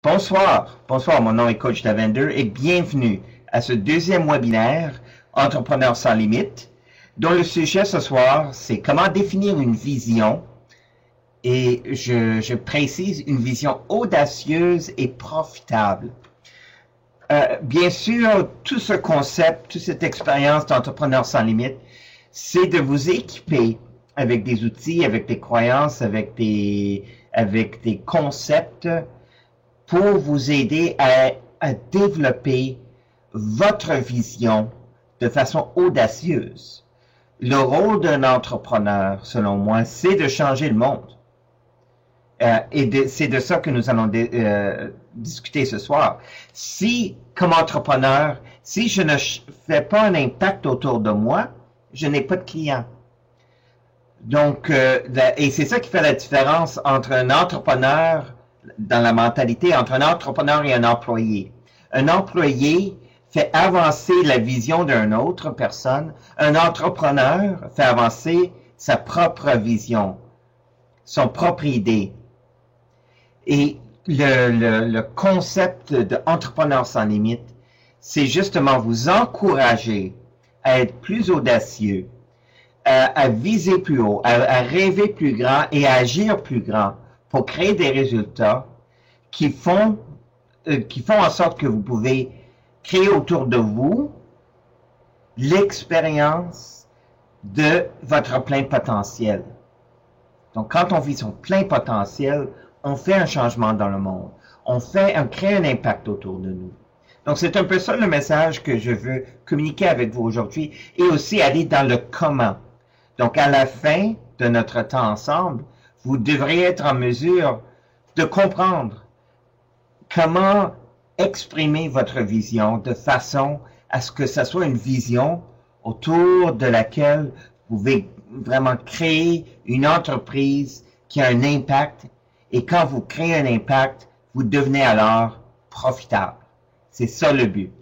Bonsoir, mon nom est Coach Lavender et bienvenue à ce deuxième webinaire Entrepreneurs sans limite, dont le sujet ce soir, c'est comment définir une vision et je précise une vision audacieuse et profitable. Bien sûr, tout ce concept, toute cette expérience d'entrepreneur sans limite, c'est de vous équiper avec des outils, avec des croyances, avec des concepts pour vous aider à développer votre vision de façon audacieuse. Le rôle d'un entrepreneur, selon moi, c'est de changer le monde. C'est de ça que nous allons discuter ce soir. Si, comme entrepreneur, si je ne fais pas un impact autour de moi, je n'ai pas de clients. Donc, et c'est ça qui fait la différence entre un entrepreneur, dans la mentalité, entre un entrepreneur et un employé. Un employé fait avancer la vision d'une autre personne. Un entrepreneur fait avancer sa propre vision, son propre idée. Et le concept d'entrepreneur sans limite, c'est justement vous encourager à être plus audacieux, à viser plus haut, à rêver plus grand et à agir plus grand pour créer des résultats qui font en sorte que vous pouvez créer autour de vous l'expérience de votre plein potentiel. Donc, quand on vit son plein potentiel, on fait un changement dans le monde. On crée un impact autour de nous. Donc, c'est un peu ça le message que je veux communiquer avec vous aujourd'hui et aussi aller dans le comment. Donc, à la fin de notre temps ensemble, vous devrez être en mesure de comprendre comment exprimer votre vision de façon à ce que ça soit une vision autour de laquelle vous pouvez vraiment créer une entreprise qui a un impact. Et quand vous créez un impact, vous devenez alors profitable. C'est ça le but.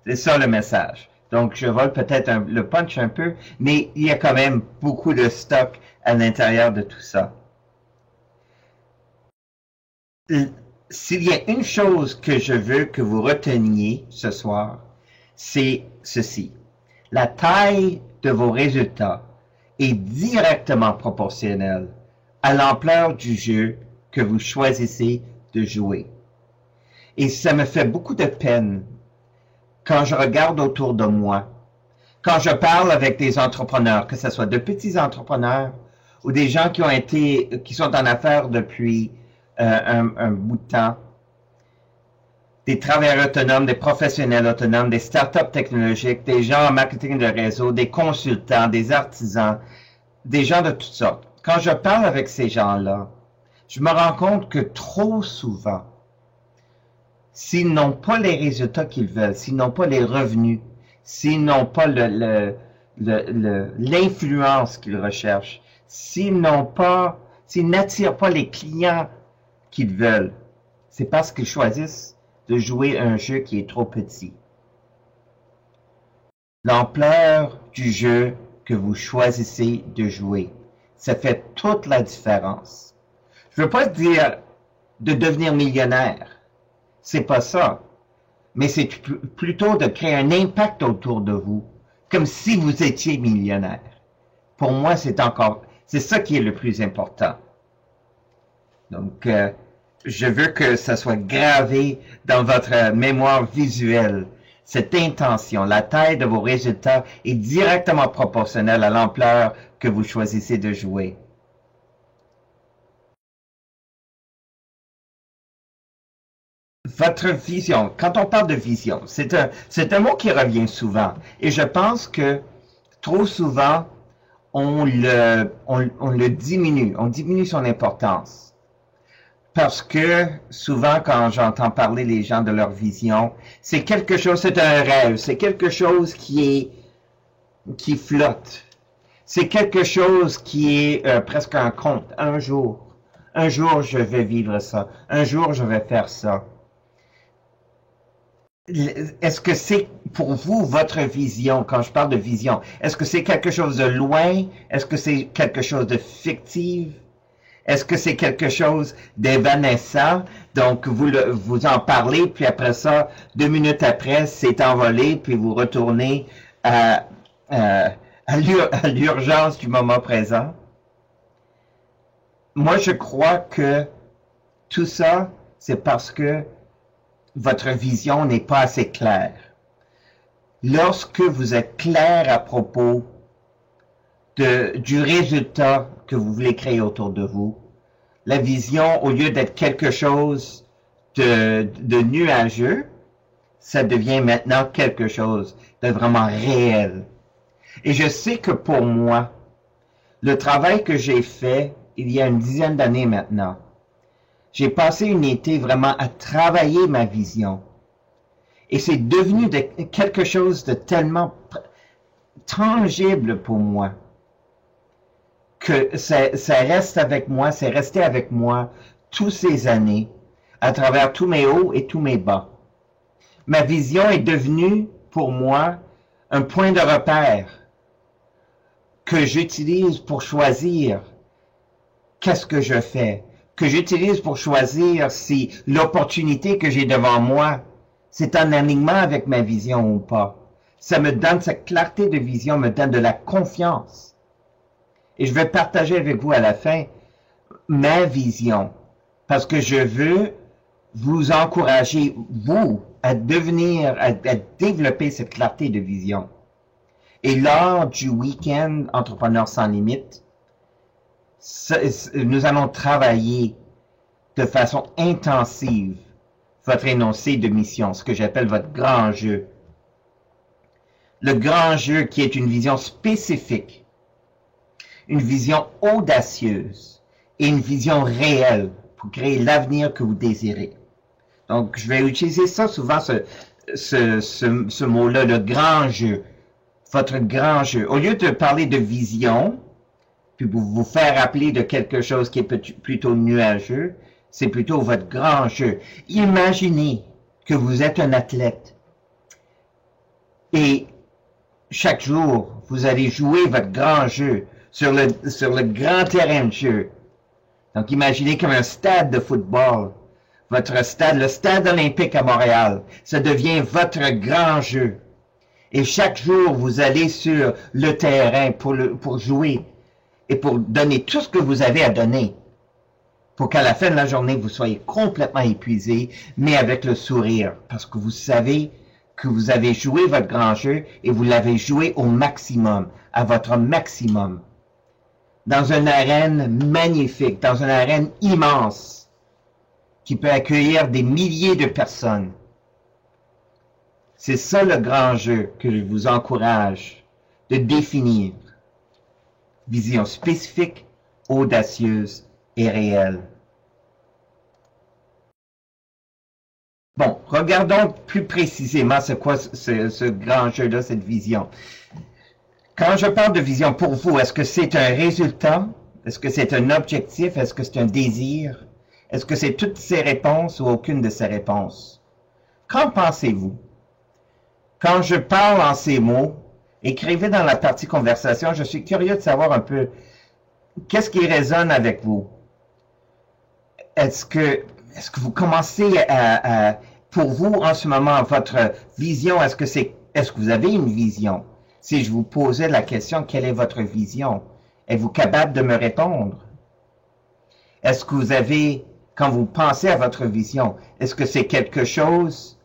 C'est ça le message. Donc, je vole peut-être le punch un peu, mais il y a quand même beaucoup de stock à l'intérieur de tout ça. S'il y a une chose que je veux que vous reteniez ce soir, c'est ceci. La taille de vos résultats est directement proportionnelle à l'ampleur du jeu que vous choisissez de jouer. Et ça me fait beaucoup de peine quand je regarde autour de moi, quand je parle avec des entrepreneurs, que ce soit de petits entrepreneurs ou des gens qui sont en affaires depuis un bout de temps, des travailleurs autonomes, des professionnels autonomes, des startups technologiques, des gens en marketing de réseau, des consultants, des artisans, des gens de toutes sortes. Quand je parle avec ces gens-là, je me rends compte que trop souvent, s'ils n'ont pas les résultats qu'ils veulent, s'ils n'ont pas les revenus, s'ils n'ont pas l'influence qu'ils recherchent, s'ils n'attirent pas les clients qu'ils veulent, c'est parce qu'ils choisissent de jouer un jeu qui est trop petit. L'ampleur du jeu que vous choisissez de jouer, ça fait toute la différence. Je veux pas dire de devenir millionnaire. C'est pas ça. Mais c'est plutôt de créer un impact autour de vous, comme si vous étiez millionnaire. Pour moi, c'est ça qui est le plus important. Donc, je veux que ça soit gravé dans votre mémoire visuelle. Cette intention, la taille de vos résultats est directement proportionnelle à l'ampleur que vous choisissez de jouer. Votre vision, quand on parle de vision, c'est un mot qui revient souvent. Et je pense que trop souvent, on le diminue. On diminue son importance. Parce que souvent, quand j'entends parler les gens de leur vision, c'est un rêve, c'est quelque chose qui flotte. C'est quelque chose qui est presque un conte. Un jour, je vais vivre ça. Un jour, je vais faire ça. Est-ce que c'est pour vous votre vision, quand je parle de vision, est-ce que c'est quelque chose de loin? Est-ce que c'est quelque chose de fictif? Est-ce que c'est quelque chose d'évanescent? Donc, vous en parlez, puis après ça, 2 minutes après, c'est envolé, puis vous retournez à l'urgence du moment présent. Moi, je crois que tout ça, c'est parce que votre vision n'est pas assez claire. Lorsque vous êtes clair à propos du résultat que vous voulez créer autour de vous, la vision, au lieu d'être quelque chose de nuageux, ça devient maintenant quelque chose de vraiment réel. Et je sais que pour moi, le travail que j'ai fait il y a une dizaine d'années maintenant, j'ai passé une été vraiment à travailler ma vision. Et c'est devenu quelque chose de tellement tangible pour moi que ça reste avec moi, c'est resté avec moi toutes ces années, à travers tous mes hauts et tous mes bas. Ma vision est devenue pour moi un point de repère que j'utilise pour choisir qu'est-ce que je fais, que j'utilise pour choisir si l'opportunité que j'ai devant moi, c'est en alignement avec ma vision ou pas. Ça me donne, cette clarté de vision me donne de la confiance. Et je vais partager avec vous à la fin ma vision, parce que je veux vous encourager, vous, à développer cette clarté de vision. Et lors du week-end Entrepreneurs sans limite, nous allons travailler de façon intensive votre énoncé de mission, ce que j'appelle votre grand jeu. Le grand jeu qui est une vision spécifique, une vision audacieuse et une vision réelle pour créer l'avenir que vous désirez. Donc, je vais utiliser ça souvent, ce mot-là, le grand jeu, votre grand jeu. Au lieu de parler de vision, puis vous faire rappeler de quelque chose qui est plutôt nuageux, c'est plutôt votre grand jeu. Imaginez que vous êtes un athlète et chaque jour, vous allez jouer votre grand jeu sur le grand terrain de jeu. Donc, imaginez comme un stade de football. Votre stade, le stade olympique à Montréal, ça devient votre grand jeu. Et chaque jour, vous allez sur le terrain pour jouer et pour donner tout ce que vous avez à donner. Pour qu'à la fin de la journée, vous soyez complètement épuisé, mais avec le sourire. Parce que vous savez que vous avez joué votre grand jeu et vous l'avez joué au maximum, à votre maximum. Dans une arène magnifique, dans une arène immense, qui peut accueillir des milliers de personnes. C'est ça le grand jeu que je vous encourage de définir. Vision spécifique, audacieuse et réelle. Bon, regardons plus précisément c'est quoi ce grand jeu-là, cette vision. Quand je parle de vision pour vous, est-ce que c'est un résultat? Est-ce que c'est un objectif? Est-ce que c'est un désir? Est-ce que c'est toutes ces réponses ou aucune de ces réponses? Qu'en pensez-vous? Quand je parle en ces mots, écrivez dans la partie conversation, je suis curieux de savoir un peu qu'est-ce qui résonne avec vous. Est-ce que vous commencez pour vous en ce moment, votre vision, est-ce que vous avez une vision? Si je vous posais la question, quelle est votre vision? Êtes-vous capable de me répondre? Est-ce que vous avez, quand vous pensez à votre vision, est-ce que c'est quelque chose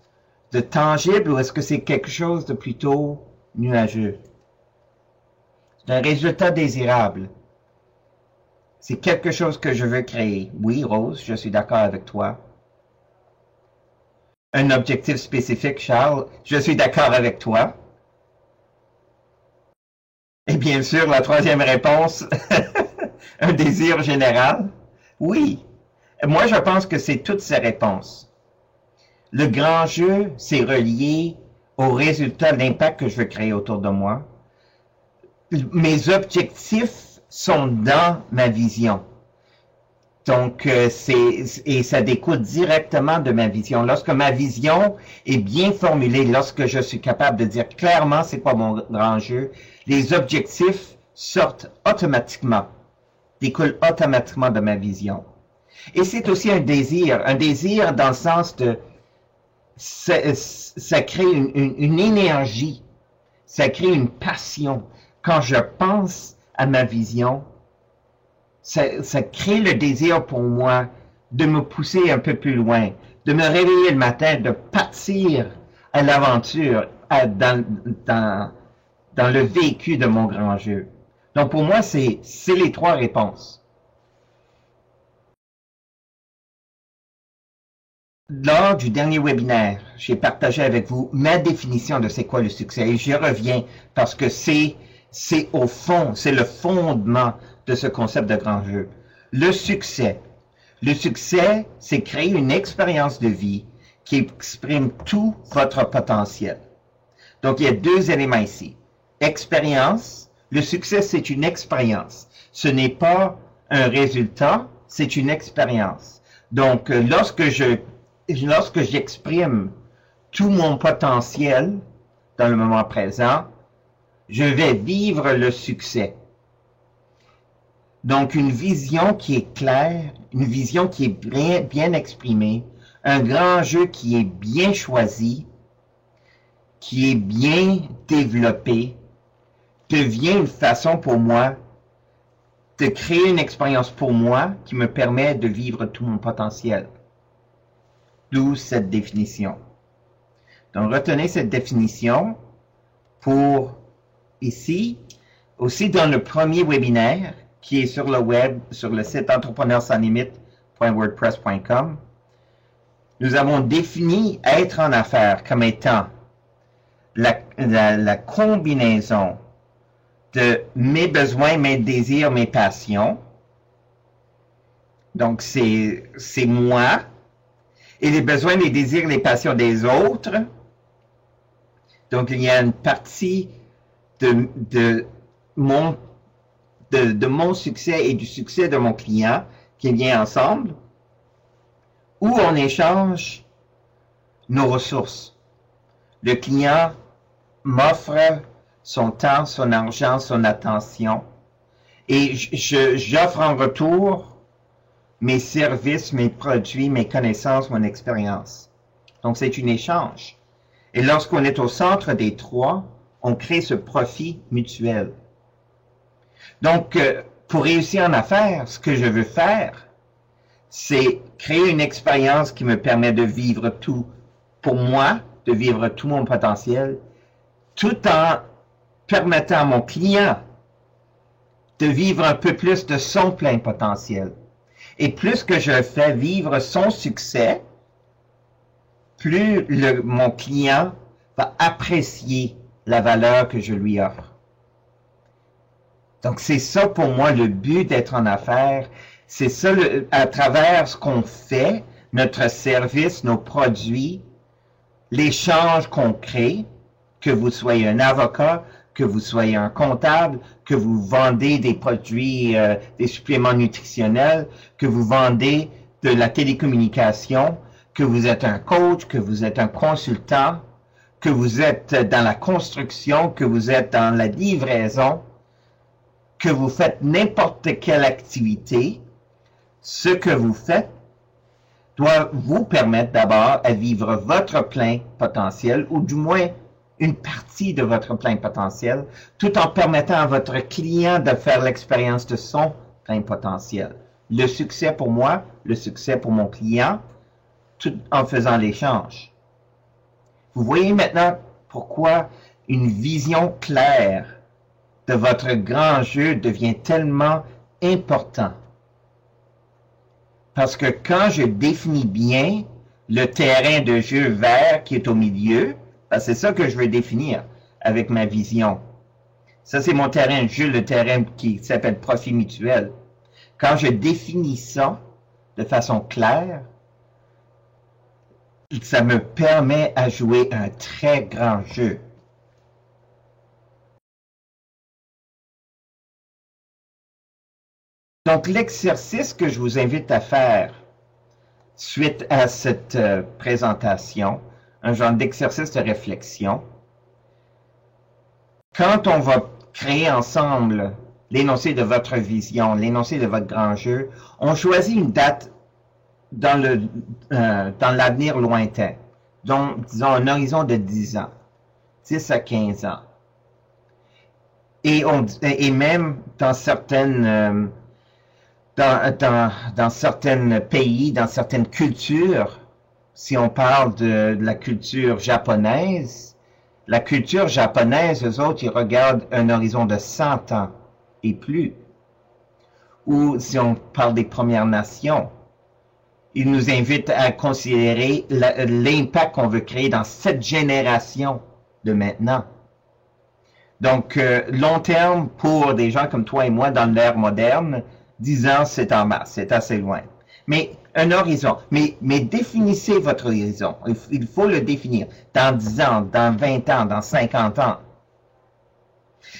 de tangible ou est-ce que c'est quelque chose de plutôt nuageux? C'est un résultat désirable. C'est quelque chose que je veux créer. Oui, Rose, je suis d'accord avec toi. Un objectif spécifique, Charles, je suis d'accord avec toi. Et bien sûr, la troisième réponse, un désir général. Oui, moi je pense que c'est toutes ces réponses. Le grand jeu, c'est relié au résultat, l'impact que je veux créer autour de moi. Mes objectifs sont dans ma vision. Donc, et ça découle directement de ma vision. Lorsque ma vision est bien formulée, lorsque je suis capable de dire clairement c'est quoi mon grand jeu, les objectifs sortent automatiquement. découle automatiquement de ma vision. Et c'est aussi un désir dans le sens de, ça crée une énergie, ça crée une passion. Quand je pense à ma vision, ça crée le désir pour moi de me pousser un peu plus loin, de me réveiller le matin, de partir à l'aventure, dans le vécu de mon grand jeu. Donc pour moi, c'est les trois réponses. Lors du dernier webinaire, j'ai partagé avec vous ma définition de c'est quoi le succès. Et j'y reviens parce que c'est au fond, c'est le fondement de ce concept de grand jeu. Le succès, c'est créer une expérience de vie qui exprime tout votre potentiel. Donc, il y a deux éléments ici. Expérience, le succès, c'est une expérience. Ce n'est pas un résultat, c'est une expérience. Donc, lorsque j'exprime tout mon potentiel dans le moment présent, je vais vivre le succès. Donc, une vision qui est claire, une vision qui est bien exprimée, un grand jeu qui est bien choisi, qui est bien développé, devient une façon pour moi de créer une expérience pour moi qui me permet de vivre tout mon potentiel. D'où cette définition. Donc, retenez cette définition pour ici, aussi dans le premier webinaire qui est sur le web, sur le site entrepreneursanslimite.wordpress.com. Nous avons défini être en affaires comme étant la combinaison de mes besoins, mes désirs, mes passions. Donc, c'est moi. Et les besoins, les désirs, les passions des autres. Donc, il y a une partie de mon succès et du succès de mon client qui vient ensemble, où on échange nos ressources. Le client m'offre son temps, son argent, son attention, et j'offre en retour mes services, mes produits, mes connaissances, mon expérience. Donc, c'est un échange. Et lorsqu'on est au centre des trois, on crée ce profit mutuel. Donc, pour réussir en affaires, ce que je veux faire, c'est créer une expérience qui me permet de vivre tout pour moi, de vivre tout mon potentiel, tout en permettant à mon client de vivre un peu plus de son plein potentiel. Et plus que je fais vivre son succès, plus mon client va apprécier la valeur que je lui offre. Donc, c'est ça pour moi le but d'être en affaires. C'est ça à travers ce qu'on fait, notre service, nos produits, l'échange qu'on crée, que vous soyez un avocat, que vous soyez un comptable, que vous vendez des produits, des suppléments nutritionnels, que vous vendez de la télécommunication, que vous êtes un coach, que vous êtes un consultant, que vous êtes dans la construction, que vous êtes dans la livraison, que vous faites n'importe quelle activité, ce que vous faites doit vous permettre d'abord à vivre votre plein potentiel, ou du moins une partie de votre plein potentiel, tout en permettant à votre client de faire l'expérience de son plein potentiel. Le succès pour moi, le succès pour mon client, tout en faisant l'échange. Vous voyez maintenant pourquoi une vision claire de votre grand jeu devient tellement important. Parce que quand je définis bien le terrain de jeu vert qui est au milieu, c'est ça que je veux définir avec ma vision. Ça, c'est mon terrain de jeu, le terrain qui s'appelle profit mutuel. Quand je définis ça de façon claire, ça me permet à jouer un très grand jeu. Donc, l'exercice que je vous invite à faire suite à cette présentation, un genre d'exercice de réflexion, quand on va créer ensemble l'énoncé de votre vision, l'énoncé de votre grand jeu, on choisit une date dans l'avenir lointain, donc, disons, un horizon de 10 ans, 10 à 15 ans. Et même dans certaines, dans certains pays, dans certaines cultures, si on parle de la culture japonaise, eux autres, ils regardent un horizon de 100 ans et plus. Ou si on parle des Premières Nations, ils nous invitent à considérer l'impact qu'on veut créer dans cette génération de maintenant. Donc, long terme, pour des gens comme toi et moi dans l'ère moderne, 10 ans, c'est en masse, c'est assez loin. Mais un horizon, mais définissez votre horizon. Il faut le définir dans 10 ans, dans 20 ans, dans 50 ans.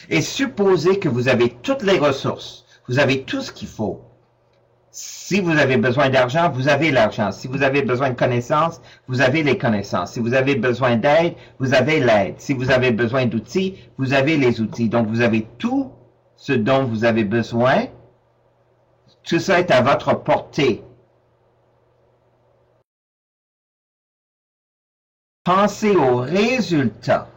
Et supposez que vous avez toutes les ressources, vous avez tout ce qu'il faut. Si vous avez besoin d'argent, vous avez l'argent. Si vous avez besoin de connaissances, vous avez les connaissances. Si vous avez besoin d'aide, vous avez l'aide. Si vous avez besoin d'outils, vous avez les outils. Donc, vous avez tout ce dont vous avez besoin. Tout ça est à votre portée. Pensez aux résultats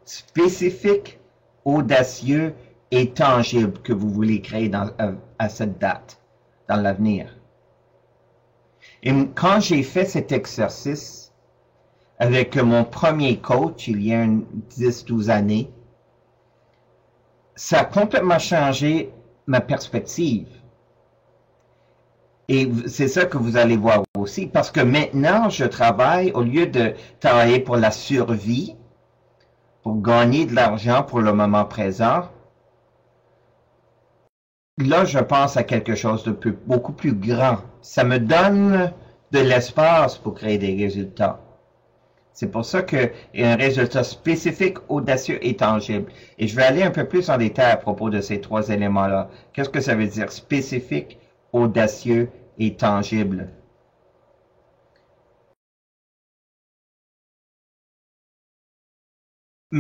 spécifiques, audacieux et tangibles que vous voulez créer à cette date, dans l'avenir. Et quand j'ai fait cet exercice avec mon premier coach, il y a 10-12 années, ça a complètement changé ma perspective. Et c'est ça que vous allez voir aussi, parce que maintenant, je travaille, au lieu de travailler pour la survie, pour gagner de l'argent pour le moment présent, là, je pense à quelque chose de beaucoup plus grand. Ça me donne de l'espace pour créer des résultats. C'est pour ça qu'il y a un résultat spécifique, audacieux et tangible. Et je vais aller un peu plus en détail à propos de ces trois éléments-là. Qu'est-ce que ça veut dire spécifique, audacieux et tangible?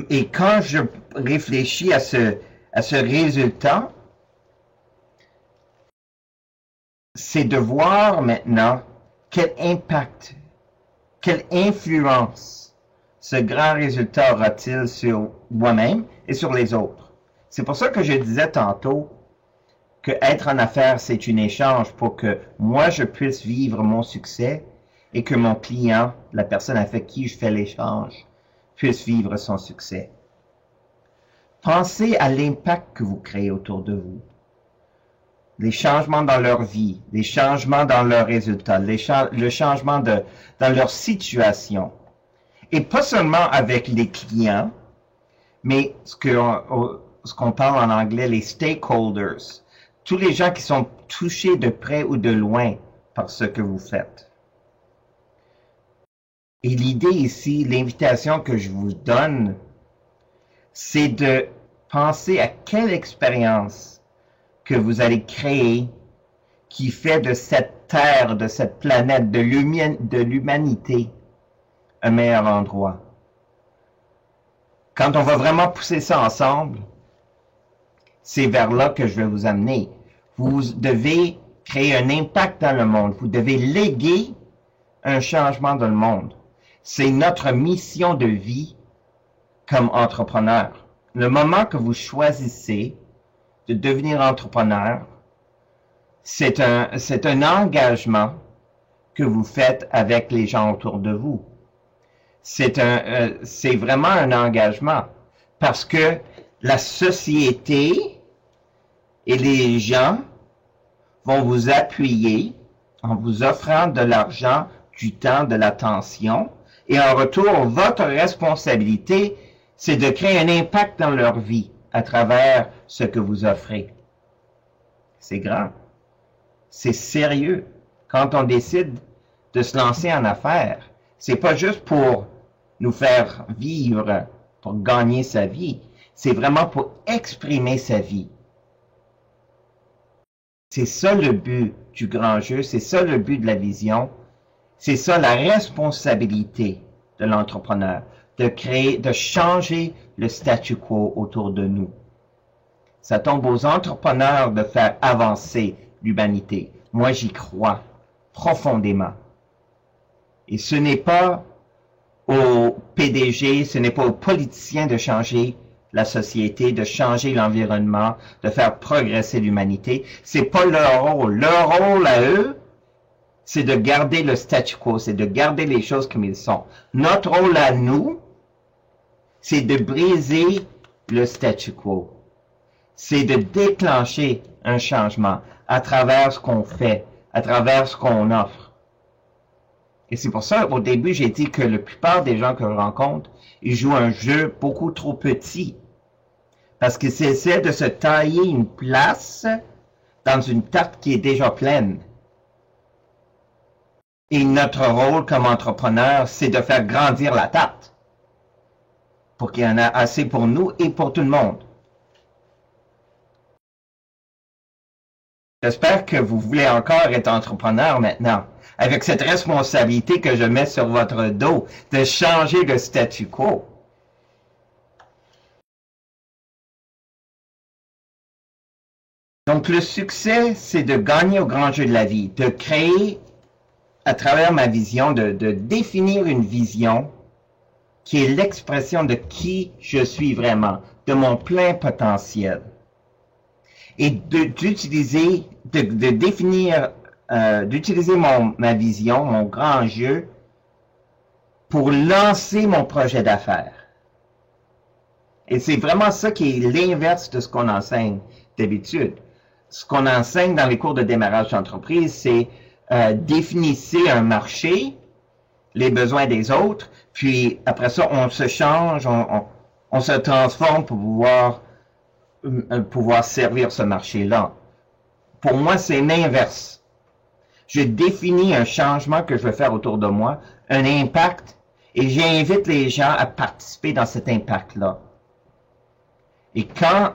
Et quand je réfléchis à ce résultat, c'est de voir maintenant quel impact, quelle influence ce grand résultat aura-t-il sur moi-même et sur les autres. C'est pour ça que je disais tantôt que être en affaires, c'est un échange pour que moi, je puisse vivre mon succès et que mon client, la personne avec qui je fais l'échange, puisse vivre son succès. Pensez à l'impact que vous créez autour de vous. Les changements dans leur vie, les changements dans leurs résultats, le changement dans leur situation. Et pas seulement avec les clients, mais ce qu'on parle en anglais, les stakeholders. Tous les gens qui sont touchés de près ou de loin par ce que vous faites. Et l'idée ici, l'invitation que je vous donne, c'est de penser à quelle expérience que vous allez créer qui fait de cette terre, de cette planète, de l'humanité, un meilleur endroit. Quand on va vraiment pousser ça ensemble, c'est vers là que je vais vous amener. Vous devez créer un impact dans le monde. Vous devez léguer un changement dans le monde. C'est notre mission de vie comme entrepreneur. Le moment que vous choisissez de devenir entrepreneur, c'est un engagement que vous faites avec les gens autour de vous. C'est vraiment un engagement parce que la société et les gens vont vous appuyer en vous offrant de l'argent, du temps, de l'attention. Et en retour, votre responsabilité, c'est de créer un impact dans leur vie à travers ce que vous offrez. C'est grand. C'est sérieux. Quand on décide de se lancer en affaires, c'est pas juste pour nous faire vivre, pour gagner sa vie. C'est vraiment pour exprimer sa vie. C'est ça le but du grand jeu, c'est ça le but de la vision, c'est ça la responsabilité de l'entrepreneur. de changer le statu quo autour de nous. Ça tombe aux entrepreneurs de faire avancer l'humanité. Moi, j'y crois profondément. Et ce n'est pas aux PDG, ce n'est pas aux politiciens de changer la société, de changer l'environnement, de faire progresser l'humanité. C'est pas leur rôle. Leur rôle à eux, c'est de garder le statu quo, c'est de garder les choses comme ils sont. Notre rôle à nous, c'est de briser le statu quo. C'est de déclencher un changement à travers ce qu'on fait, à travers ce qu'on offre. Et c'est pour ça, au début, j'ai dit que la plupart des gens que je rencontre, ils jouent un jeu beaucoup trop petit. Parce qu'ils essaient de se tailler une place dans une tarte qui est déjà pleine. Et notre rôle comme entrepreneur, c'est de faire grandir la tarte. Pour qu'il y en ait assez pour nous et pour tout le monde. J'espère que vous voulez encore être entrepreneur maintenant, avec cette responsabilité que je mets sur votre dos, de changer le statu quo. Donc le succès, c'est de gagner au grand jeu de la vie, de créer, à travers ma vision, de définir une vision qui est l'expression de qui je suis vraiment, de mon plein potentiel. Et d'utiliser, de définir, d'utiliser ma vision, mon grand jeu, pour lancer mon projet d'affaires. Et c'est vraiment ça qui est l'inverse de ce qu'on enseigne d'habitude. Ce qu'on enseigne dans les cours de démarrage d'entreprise, c'est définissez un marché, les besoins des autres, puis après ça, on se change, on se transforme pour pouvoir servir ce marché-là. Pour moi, c'est l'inverse. Je définis un changement que je veux faire autour de moi, un impact, et j'invite les gens à participer dans cet impact-là. Et quand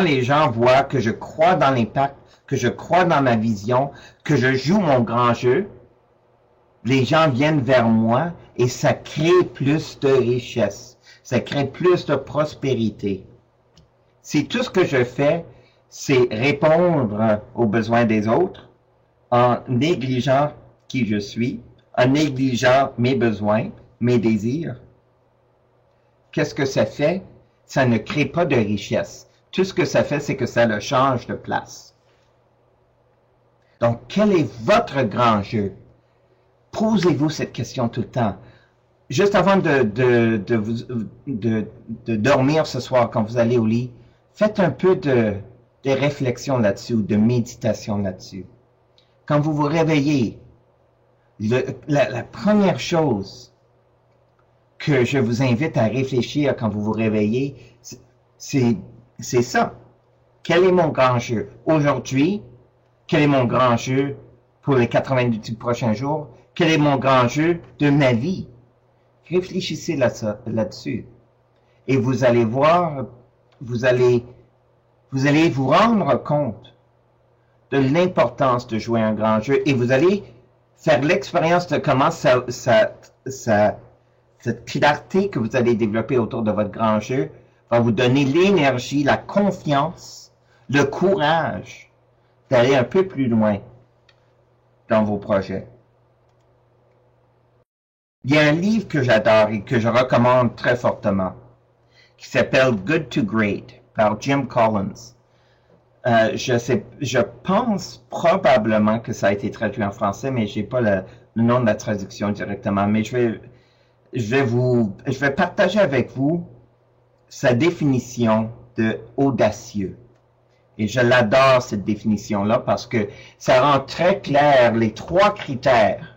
les gens voient que je crois dans l'impact, que je crois dans ma vision, que je joue mon grand jeu, les gens viennent vers moi et ça crée plus de richesse, ça crée plus de prospérité. Si tout ce que je fais, c'est répondre aux besoins des autres en négligeant qui je suis, en négligeant mes besoins, mes désirs, qu'est-ce que ça fait? Ça ne crée pas de richesse. Tout ce que ça fait, c'est que ça le change de place. Donc, quel est votre grand jeu? Posez-vous cette question tout le temps. Juste avant de dormir ce soir, quand vous allez au lit, faites un peu de réflexion là-dessus, de méditation là-dessus. Quand vous vous réveillez, la première chose que je vous invite à réfléchir quand vous vous réveillez, c'est ça. Quel est mon grand jeu? Aujourd'hui, quel est mon grand jeu pour les 90 prochains jours? Quel est mon grand jeu de ma vie? Réfléchissez là-dessus. Et vous allez voir, vous allez vous rendre compte de l'importance de jouer un grand jeu et vous allez faire l'expérience de comment cette clarté que vous allez développer autour de votre grand jeu va vous donner l'énergie, la confiance, le courage d'aller un peu plus loin dans vos projets. Il y a un livre que j'adore et que je recommande très fortement qui s'appelle Good to Great par Jim Collins. Je pense probablement que ça a été traduit en français, mais j'ai pas le nom de la traduction directement. Mais je vais partager avec vous sa définition de audacieux. Et je l'adore cette définition-là parce que ça rend très clair les 3 critères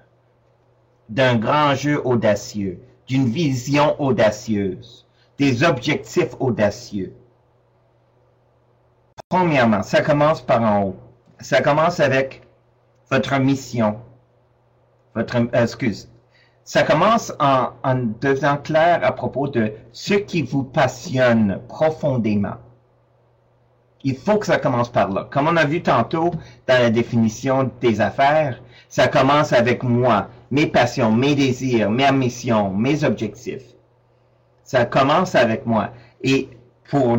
d'un grand jeu audacieux, d'une vision audacieuse, des objectifs audacieux. Premièrement, ça commence par en haut. Ça commence avec votre mission. Ça commence en devenant clair à propos de ce qui vous passionne profondément. Il faut que ça commence par là. Comme on a vu tantôt dans la définition des affaires, ça commence avec moi, mes passions, mes désirs, mes missions, mes objectifs. Ça commence avec moi. Et pour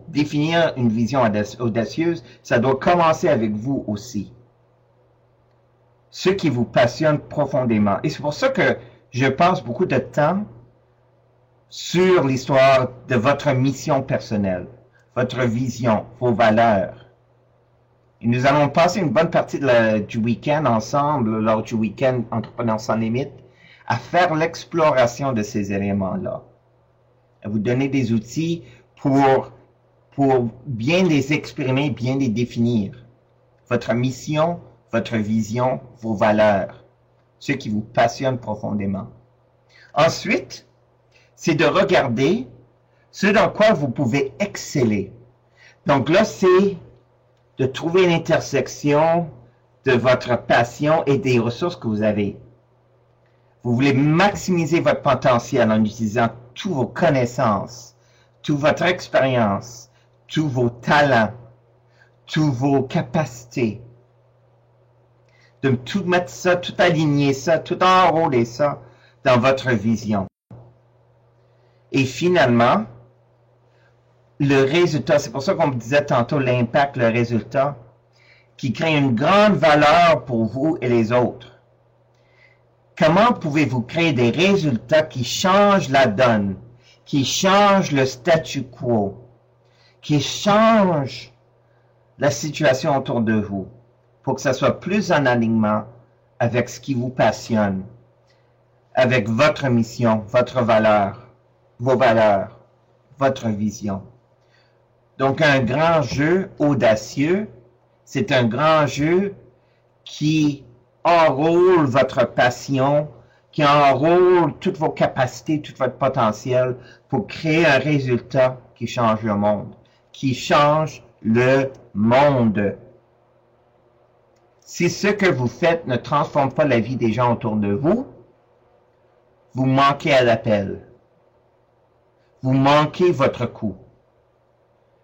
définir une vision audacieuse, ça doit commencer avec vous aussi. Ce qui vous passionne profondément. Et c'est pour ça que je passe beaucoup de temps sur l'histoire de votre mission personnelle, votre vision, vos valeurs. Et nous allons passer une bonne partie du week-end ensemble, lors du week-end Entrepreneurs sans limite, à faire l'exploration de ces éléments-là. À vous donner des outils pour bien les exprimer, bien les définir. Votre mission, votre vision, vos valeurs, ce qui vous passionne profondément. Ensuite, c'est de regarder ce dans quoi vous pouvez exceller. Donc là, c'est de trouver l'intersection de votre passion et des ressources que vous avez. Vous voulez maximiser votre potentiel en utilisant toutes vos connaissances, toute votre expérience, tous vos talents, toutes vos capacités. De tout mettre ça, tout aligner ça, tout enrôler ça dans votre vision. Et finalement, le résultat, c'est pour ça qu'on me disait tantôt l'impact, le résultat, qui crée une grande valeur pour vous et les autres. Comment pouvez-vous créer des résultats qui changent la donne, qui changent le statu quo, qui changent la situation autour de vous, pour que ça soit plus en alignement avec ce qui vous passionne, avec votre mission, votre valeur, vos valeurs, votre vision. Donc, un grand jeu audacieux, c'est un grand jeu qui enrôle votre passion, qui enrôle toutes vos capacités, tout votre potentiel pour créer un résultat qui change le monde, qui change le monde. Si ce que vous faites ne transforme pas la vie des gens autour de vous, vous manquez à l'appel. Vous manquez votre coup.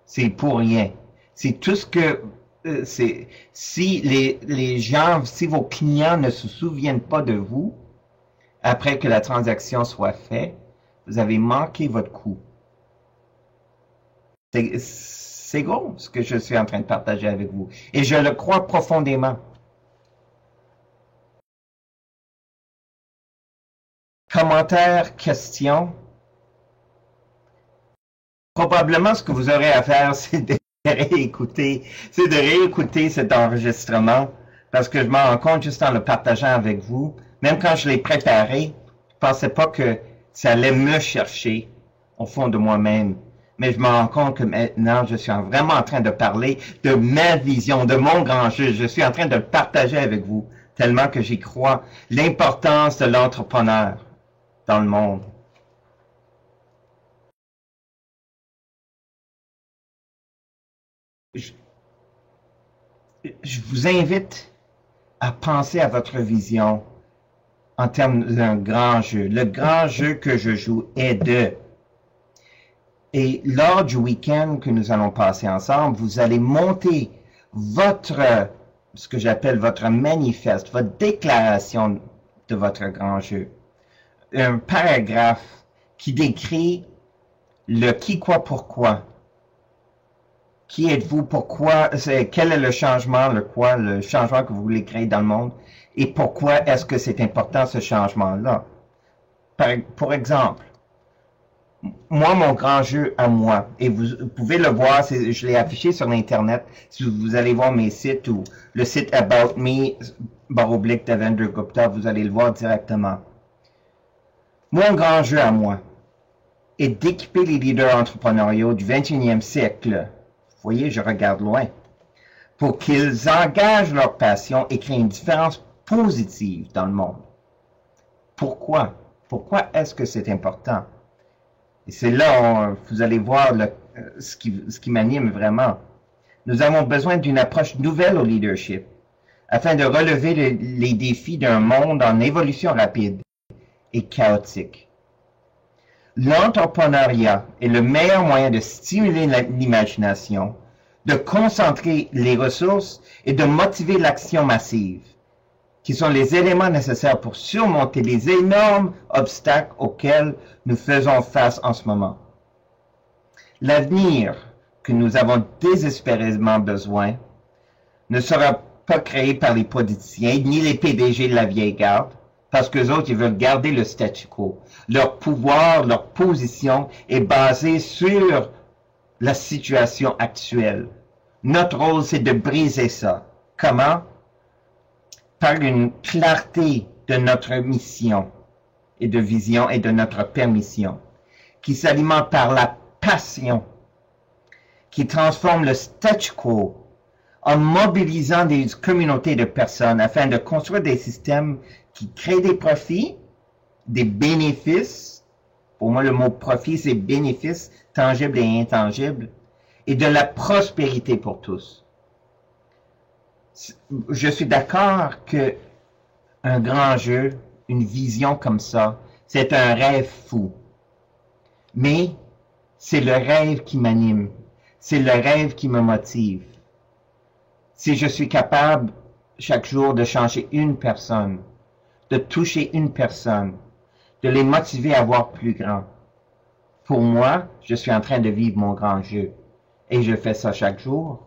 C'est pour rien. C'est tout ce que... si les gens, si vos clients ne se souviennent pas de vous, après que la transaction soit faite, vous avez manqué votre coup. C'est gros ce que je suis en train de partager avec vous. Et je le crois profondément. Commentaires, questions. Probablement, ce que vous aurez à faire, c'est de réécouter cet enregistrement, parce que je m'en rends compte juste en le partageant avec vous. Même quand je l'ai préparé, je pensais pas que ça allait me chercher au fond de moi-même. Mais je me rends compte que maintenant, je suis vraiment en train de parler de ma vision, de mon grand jeu. Je suis en train de le partager avec vous, tellement que j'y crois. L'importance de l'entrepreneur dans le monde. Je vous invite à penser à votre vision en termes d'un grand jeu. Le grand jeu que je joue est de... Et lors du week-end que nous allons passer ensemble, vous allez monter ce que j'appelle votre manifeste, votre déclaration de votre grand jeu. Un paragraphe qui décrit le qui, quoi, pourquoi. Qui êtes-vous? Pourquoi? Quel est le changement, le changement que vous voulez créer dans le monde? Et pourquoi est-ce que c'est important ce changement-là? Pour exemple, moi, mon grand jeu à moi, et vous pouvez le voir, je l'ai affiché sur l'Internet, si vous allez voir mes sites ou le site About Me, / Devendra Gupta, vous allez le voir directement. Mon grand jeu à moi est d'équiper les leaders entrepreneuriaux du 21e siècle. Vous voyez, je regarde loin. Pour qu'ils engagent leur passion et créent une différence positive dans le monde. Pourquoi? Pourquoi est-ce que c'est important? Et c'est là, vous allez voir ce qui m'anime vraiment. Nous avons besoin d'une approche nouvelle au leadership, afin de relever les défis d'un monde en évolution rapide et chaotique. L'entrepreneuriat est le meilleur moyen de stimuler l'imagination, de concentrer les ressources et de motiver l'action massive, qui sont les éléments nécessaires pour surmonter les énormes obstacles auxquels nous faisons face en ce moment. L'avenir que nous avons désespérément besoin ne sera pas créé par les politiciens ni les PDG de la vieille garde, parce qu'eux autres, ils veulent garder le statu quo. Leur pouvoir, leur position est basée sur la situation actuelle. Notre rôle, c'est de briser ça. Comment? Par une clarté de notre mission et de vision et de notre permission, qui s'alimente par la passion, qui transforme le statu quo en mobilisant des communautés de personnes afin de construire des systèmes qui créent des profits, des bénéfices. Pour moi, le mot profit, c'est bénéfice, tangible et intangible, et de la prospérité pour tous. Je suis d'accord que un grand jeu, une vision comme ça, c'est un rêve fou. Mais c'est le rêve qui m'anime. C'est le rêve qui me motive. Si je suis capable chaque jour de changer une personne, de toucher une personne, de les motiver à voir plus grand. Pour moi, je suis en train de vivre mon grand jeu. Et je fais ça chaque jour.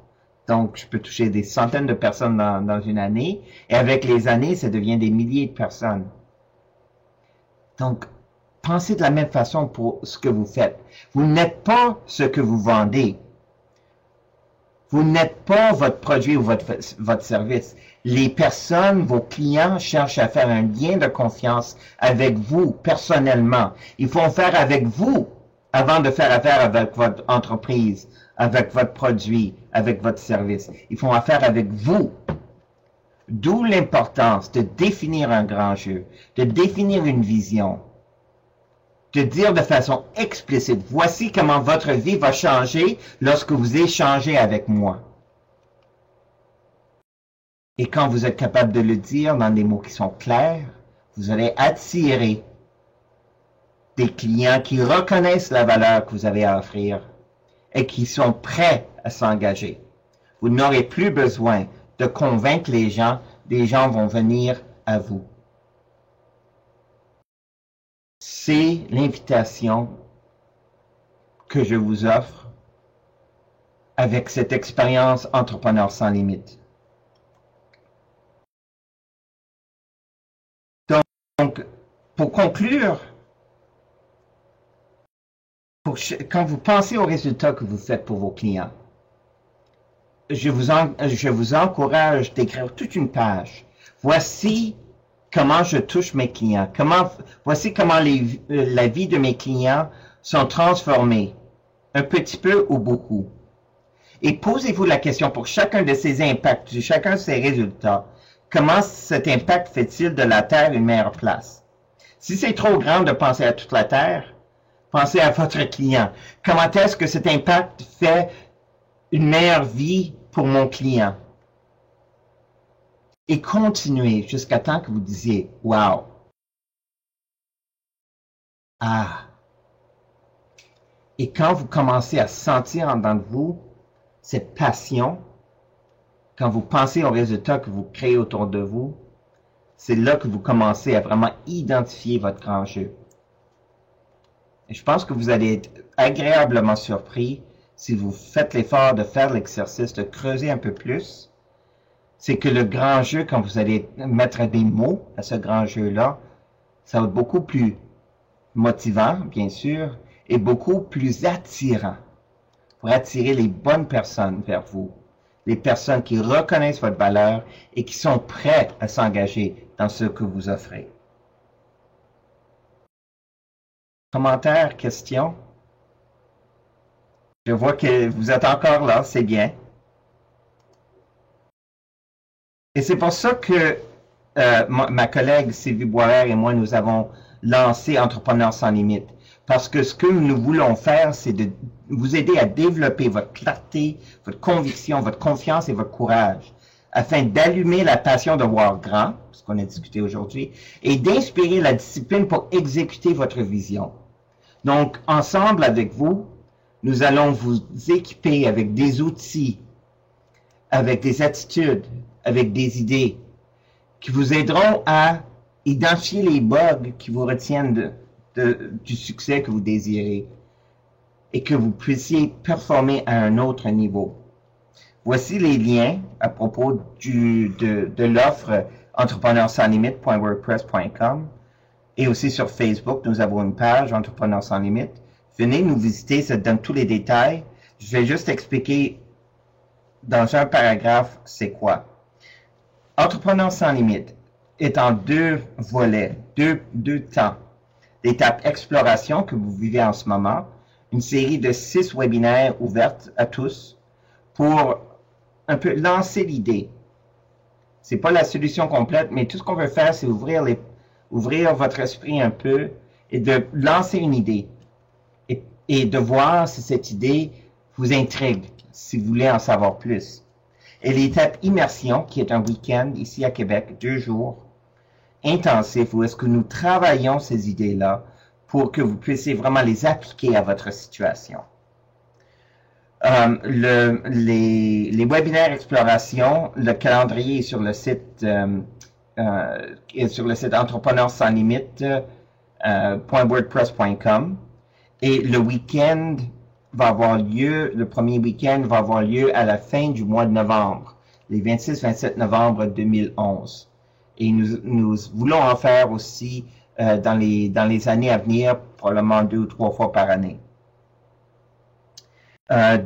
Donc, je peux toucher des centaines de personnes dans une année. Et avec les années, ça devient des milliers de personnes. Donc, pensez de la même façon pour ce que vous faites. Vous n'êtes pas ce que vous vendez. Vous n'êtes pas votre produit ou votre service. Les personnes, vos clients, cherchent à faire un lien de confiance avec vous, personnellement. Ils font faire avec vous avant de faire affaire avec votre entreprise, avec votre produit, avec votre service. Ils font affaire avec vous. D'où l'importance de définir un grand jeu, de définir une vision, de dire de façon explicite, voici comment votre vie va changer lorsque vous échangez avec moi. Et quand vous êtes capable de le dire dans des mots qui sont clairs, vous allez attirer des clients qui reconnaissent la valeur que vous avez à offrir et qui sont prêts à s'engager. Vous n'aurez plus besoin de convaincre les gens vont venir à vous. C'est l'invitation que je vous offre avec cette expérience Entrepreneur sans limite. Donc, pour conclure, quand vous pensez aux résultats que vous faites pour vos clients, je vous encourage d'écrire toute une page. Voici comment je touche mes clients. Voici comment la vie de mes clients sont transformées, un petit peu ou beaucoup. Et posez-vous la question pour chacun de ces impacts, chacun de ces résultats. Comment cet impact fait-il de la Terre une meilleure place? Si c'est trop grand de penser à toute la Terre, pensez à votre client. Comment est-ce que cet impact fait une meilleure vie pour mon client? Et continuez jusqu'à temps que vous disiez « Wow! » Ah! Et quand vous commencez à sentir en dedans de vous cette passion, quand vous pensez aux résultats que vous créez autour de vous, c'est là que vous commencez à vraiment identifier votre grand jeu. Et je pense que vous allez être agréablement surpris si vous faites l'effort de faire l'exercice, de creuser un peu plus. C'est que le grand jeu, quand vous allez mettre des mots à ce grand jeu-là, ça va être beaucoup plus motivant, bien sûr, et beaucoup plus attirant pour attirer les bonnes personnes vers vous. Les personnes qui reconnaissent votre valeur et qui sont prêtes à s'engager dans ce que vous offrez. Commentaires, questions? Je vois que vous êtes encore là, c'est bien. Et c'est pour ça que ma collègue Sylvie Boisvert et moi, nous avons lancé Entrepreneurs sans limite. Parce que ce que nous voulons faire, c'est de vous aider à développer votre clarté, votre conviction, votre confiance et votre courage, afin d'allumer la passion de voir grand, ce qu'on a discuté aujourd'hui, et d'inspirer la discipline pour exécuter votre vision. Donc, ensemble avec vous, nous allons vous équiper avec des outils, avec des attitudes, avec des idées, qui vous aideront à identifier les bugs qui vous retiennent du succès que vous désirez et que vous puissiez performer à un autre niveau. Voici les liens à propos de l'offre entrepreneurssanslimite.wordpress.com et aussi sur Facebook, nous avons une page Entrepreneurs sans limite. Venez nous visiter, ça donne tous les détails. Je vais juste expliquer dans un paragraphe c'est quoi. Entrepreneurs sans limite est en deux volets, deux temps. L'étape exploration que vous vivez en ce moment, une série de 6 webinaires ouvertes à tous pour un peu lancer l'idée. C'est pas la solution complète, mais tout ce qu'on veut faire, c'est ouvrir votre esprit un peu et de lancer une idée et de voir si cette idée vous intrigue, si vous voulez en savoir plus. Et l'étape immersion, qui est un week-end ici à Québec, 2 jours, intensif, où est-ce que nous travaillons ces idées-là pour que vous puissiez vraiment les appliquer à votre situation. Les webinaires exploration, le calendrier est sur le site entrepreneurssanslimite.wordpress.com et le week-end va avoir lieu, le premier week-end va avoir lieu à la fin du mois de novembre, les 26-27 novembre 2011. Et nous voulons en faire aussi dans les années à venir, probablement 2 ou 3 fois par année. En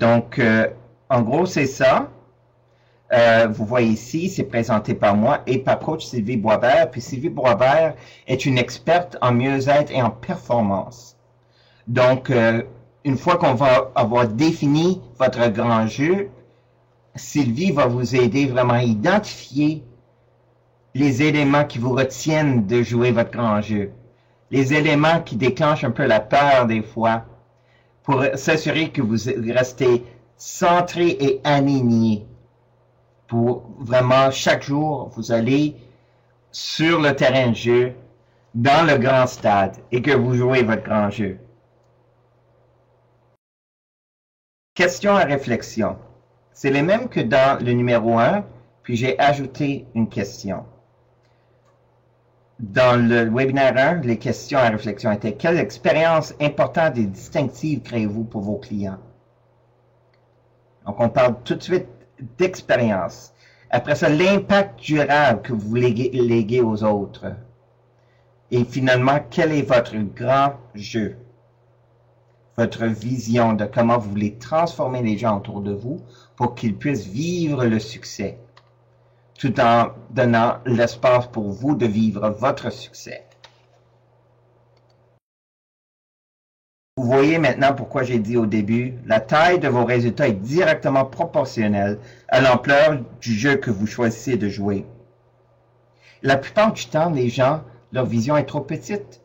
gros, c'est ça. Vous voyez ici, c'est présenté par moi et par coach Sylvie Boisvert. Puis Sylvie Boisvert est une experte en mieux-être et en performance. Donc, une fois qu'on va avoir défini votre grand jeu, Sylvie va vous aider vraiment à identifier les éléments qui vous retiennent de jouer votre grand jeu. Les éléments qui déclenchent un peu la peur des fois, pour s'assurer que vous restez centré et aligné. Pour vraiment, chaque jour, vous allez sur le terrain de jeu, dans le grand stade, et que vous jouez votre grand jeu. Question à réflexion. C'est les mêmes que dans le numéro 1, puis j'ai ajouté une question. Dans le webinaire 1, les questions à réflexion étaient: quelle expérience importante et distinctive créez-vous pour vos clients? Donc, on parle tout de suite d'expérience. Après ça, l'impact durable que vous léguez aux autres. Et finalement, quel est votre grand jeu? Votre vision de comment vous voulez transformer les gens autour de vous pour qu'ils puissent vivre le succès, tout en donnant l'espace pour vous de vivre votre succès. Vous voyez maintenant pourquoi j'ai dit au début, la taille de vos résultats est directement proportionnelle à l'ampleur du jeu que vous choisissez de jouer. La plupart du temps, les gens, leur vision est trop petite.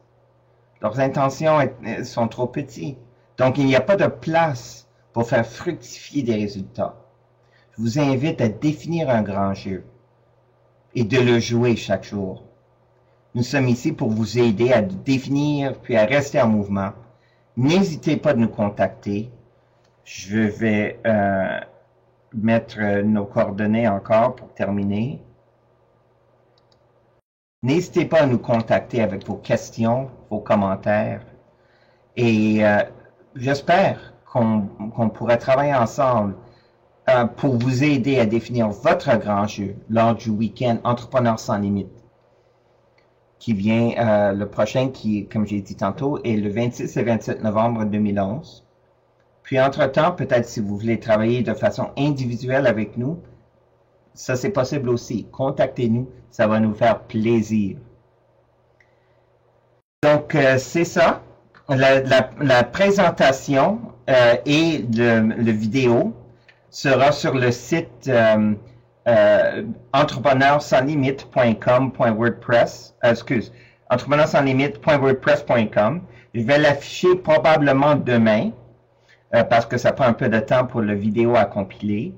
Leurs intentions sont trop petites. Donc, il n'y a pas de place pour faire fructifier des résultats. Je vous invite à définir un grand jeu et de le jouer chaque jour. Nous sommes ici pour vous aider à définir puis à rester en mouvement. N'hésitez pas de nous contacter. Je vais mettre nos coordonnées encore pour terminer. N'hésitez pas à nous contacter avec vos questions, vos commentaires. Et j'espère qu'on pourra travailler ensemble pour vous aider à définir votre grand jeu lors du week-end Entrepreneurs sans limite, qui vient le prochain, qui, comme j'ai dit tantôt, est le 26 et 27 novembre 2011. Puis entre-temps, peut-être si vous voulez travailler de façon individuelle avec nous, ça c'est possible aussi. Contactez-nous, ça va nous faire plaisir. Donc, c'est ça. La présentation et le vidéo sera sur le site entrepreneurssanslimite.wordpress.wordpress.com. Je vais l'afficher probablement demain parce que ça prend un peu de temps pour la vidéo à compiler.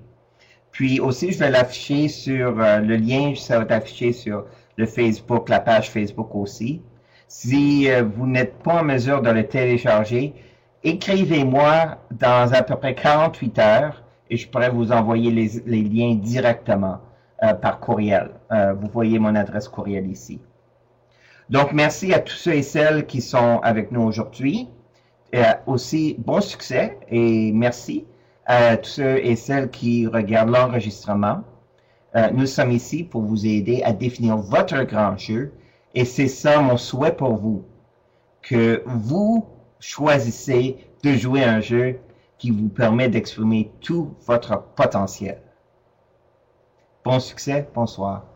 Puis aussi, je vais l'afficher sur le lien, ça va être affiché sur le Facebook, la page Facebook aussi. Si vous n'êtes pas en mesure de le télécharger, écrivez-moi dans à peu près 48 heures et je pourrais vous envoyer les liens directement par courriel. Vous voyez mon adresse courriel ici. Donc, merci à tous ceux et celles qui sont avec nous aujourd'hui. Aussi, bon succès et merci à tous ceux et celles qui regardent l'enregistrement. Nous sommes ici pour vous aider à définir votre grand jeu et c'est ça mon souhait pour vous, que vous choisissez de jouer un jeu qui vous permet d'exprimer tout votre potentiel. Bon succès, bonsoir.